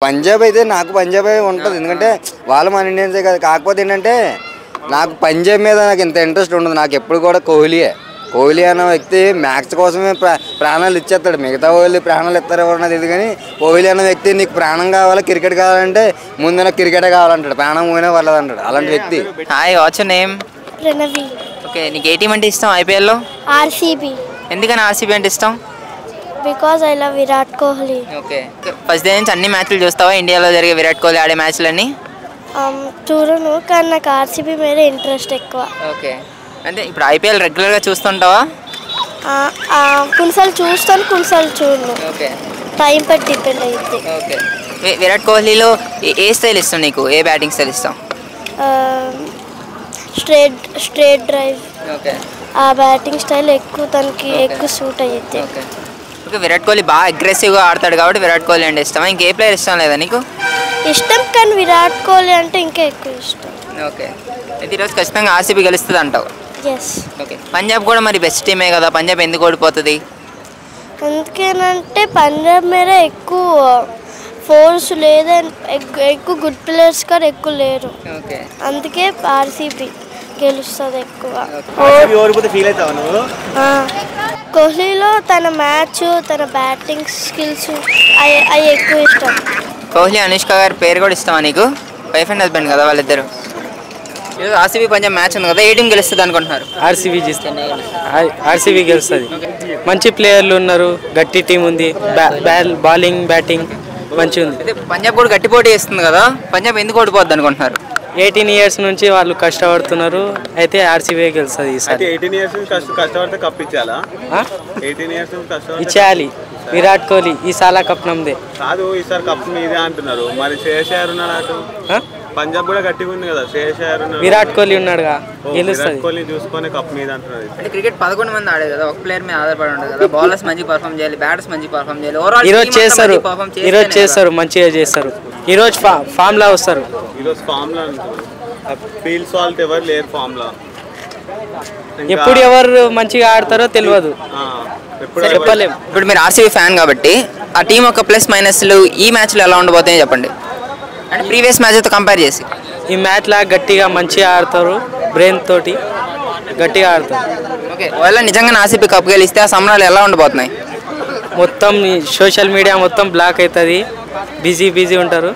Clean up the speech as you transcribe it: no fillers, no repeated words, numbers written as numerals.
పంజాబ్ అయితే నాకు పంజాబ్ ఉంటుంది, ఎందుకంటే వాళ్ళు మన ఇండియన్సే కదా. కాకపోతే ఏంటంటే నాకు పంజాబ్ మీద నాకు ఇంత ఇంట్రెస్ట్ ఉండదు. నాకు ఎప్పుడు కూడా కోహ్లీ అన్న వ్యక్తి మ్యాచ్ కోసమే ప్రాణాలు ఇచ్చేస్తాడు. మిగతా వాళ్ళు ప్రాణాలు ఇస్తారు ఎవరన్నా తెలియదు, కానీ కోహ్లీ అన్న వ్యక్తి నీకు ప్రాణం కావాలా, క్రికెట్ కావాలంటే ముందు నాకు క్రికెటే కావాలంటాడు, ప్రాణం పోయినా వాళ్ళది అంటాడు అలాంటి వ్యక్తి. Hi, what's your name? Pranavi. Okay, నీకు ఏ టీం అంటే ఇష్టం ఐపీఎల్లో? ఆర్సీబీ. ఎందుకని ఆర్సీబీ అంటే ఇష్టం? Because I love Virat Kohli. Okay, first day నుంచి అన్ని మ్యాచ్లు చూస్తావా? ఇండియాలో జరిగే విరాట్ కోహ్లీ ఆడే మ్యాచ్లన్నీ చూడను, కానీ నాకు ఆర్సీబీ మీద ఇంట్రెస్ట్ ఎక్కువ. ఓకే, అంటే ఇప్పుడు ఐపీఎల్ రెగ్యులర్గా చూస్తుంటావా? కొన్నిసార్లు చూస్తాను, కొన్నిసార్లు చూడను. ఓకే, టైం పట్టి డిపెండ్ అవుతుంది. ఓకే. విరాట్ కోహ్లీలో ఏ స్టైల్ ఇష్టం నీకు? ఏ బ్యాటింగ్ స్టైల్ ఇష్టం? Straight drive. ఓకే, ఆ బ్యాటింగ్ స్టైల్ ఎక్కువ తనకి ఎక్కువ సూట్ అయ్యింది. ఓకే. ఓకే, విరాట్ కోహ్లీ బాగా అగ్రెసివ్గా ఆడతాడు కాబట్టి విరాట్ కోహ్లీ అంటే ఇష్టమా? ఇంకే ప్లేయర్ ఇష్టం లేదా నీకు? ఇష్టం, కానీ విరాట్ కోహ్లీ అంటే ఇంకా ఎక్కువ ఇష్టం. ఓకే, అయితే ఈరోజు ఖచ్చితంగా ఆర్సీబీ గెలుస్తుంది అంటావు? ఎస్. ఓకే, పంజాబ్ కూడా మరి బెస్ట్ టీమే కదా, పంజాబ్ ఎందుకు ఓడిపోతుంది? ఎందుకేనంటే పంజాబ్ మీద ఎక్కువ ఫోర్స్ లేదని, ఎక్కువ గుడ్ ప్లేయర్స్ కూడా ఎక్కువ లేరు. ఓకే, అందుకే ఆర్సీబీ గెలుస్తుంది ఎక్కువ. కోహ్లీలో తన మ్యాచ్, తన బ్యాటింగ్ స్కిల్స్ అవి ఎక్కువ ఇష్టం. కోహ్లీ అనుష్క గారి పేరు కూడా ఇష్టమా నీకు? వైఫ్ అండ్ హస్బెండ్ కదా వాళ్ళిద్దరు. ఈరోజు ఆర్సీబీ పంజాబ్ మ్యాచ్ ఉంది కదా, ఏ టీం గెలుస్తుంది అనుకుంటున్నారు? ఆర్సీబీ గెలుస్తుంది. మంచి ప్లేయర్లు ఉన్నారు, గట్టి టీం ఉంది, బౌలింగ్ బ్యాటింగ్ మంచిగా ఉంది. అయితే పంజాబ్ కూడా గట్టి పోటీ ఇస్తుంది కదా, పంజాబ్ ఎందుకు ఓడిపోద్ది అనుకుంటున్నారు? 18 years నుంచి వాళ్ళు కష్టపడుతున్నారు, అయితే ఆర్సీబీ గెలుస్తుంది ఈసారి. 18 years కష్టపడితే కప్ ఇచ్చేయాలా? 18 years ఇచ్చేయాలి. విరాట్ కోహ్లీ ఈసారి కప్ నమ్మదే కాదు, ఈసారి కప్ మీదే అంటున్నారు. మరి శ్రేయస్ అయ్యర్ ఉన్నాడు అటు, పంజాబ్ కూడా గట్టిగా ఉంది కదా, శ్రేయస్ అయ్యర్ ఉన్నాడు, విరాట్ కోహ్లీ ఉన్నాడుగా, గెలుస్తుంది. విరాట్ కోహ్లీ చూసుకొని కప్ మీద అంటున్నారు. అంటే క్రికెట్ 11 మంది ఆడేది కదా, ఒక ప్లేయర్ మీద ఆధారపడి ఉంటుంది కదా. బౌలర్స్ మంచి పర్ఫామ్ చేయాలి, బ్యాటర్స్ మంచి పర్ఫామ్ చేయాలి. ఈరోజు చేస్తారు, మంచిగా చేస్తారు. ఈరోజు ఫామ్ లా వస్తారు. ఈరోజు ఫామ్ లా ఫీల్ సాల్ట్ ఎవరు లేరు ఫామ్ లా. ఎప్పుడు ఎవరు మంచిగా ఆడతారో తెలియదు, చెప్పలేము. ఇప్పుడు మీరు ఆర్సీబీ ఫ్యాన్ కాబట్టి ఆ టీం యొక్క ప్లస్ మైనస్లు ఈ మ్యాచ్లో ఎలా ఉండబోతాయో చెప్పండి, అంటే ప్రీవియస్ మ్యాచ్తో కంపేర్ చేసి. ఈ మ్యాచ్లా గట్టిగా మంచిగా ఆడతారు, బ్రెయిన్ తోటి గట్టిగా ఆడతారు. ఓకే, వాళ్ళ నిజంగా ఆర్సీబీ కప్ గెలిస్తే ఆ సంబరాలు ఎలా ఉండబోతున్నాయి? మొత్తం సోషల్ మీడియా మొత్తం బ్లాక్ అవుతుంది, బిజీ ఉంటారు.